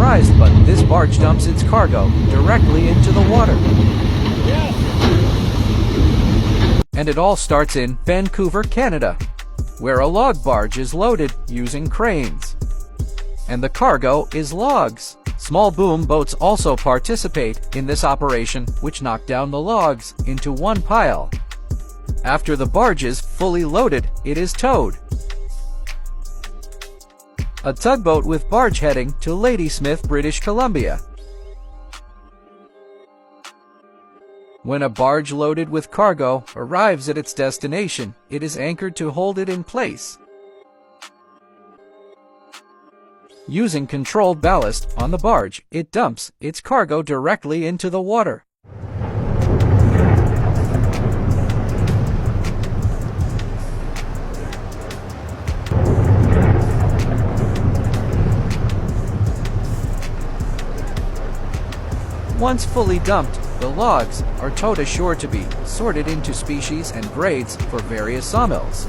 surprised, but this barge dumps its cargo directly into the water. Yes. And it all starts in Vancouver, Canada, where a log barge is loaded using cranes. And the cargo is logs. Small boom boats also participate in this operation, which knock down the logs into one pile. After the barge is fully loaded, it is towed. A tugboat with barge heading to Ladysmith, British Columbia. When a barge loaded with cargo arrives at its destination, it is anchored to hold it in place. Using controlled ballast on the barge, it dumps its cargo directly into the water. Once fully dumped, the logs are towed ashore to be sorted into species and grades for various sawmills.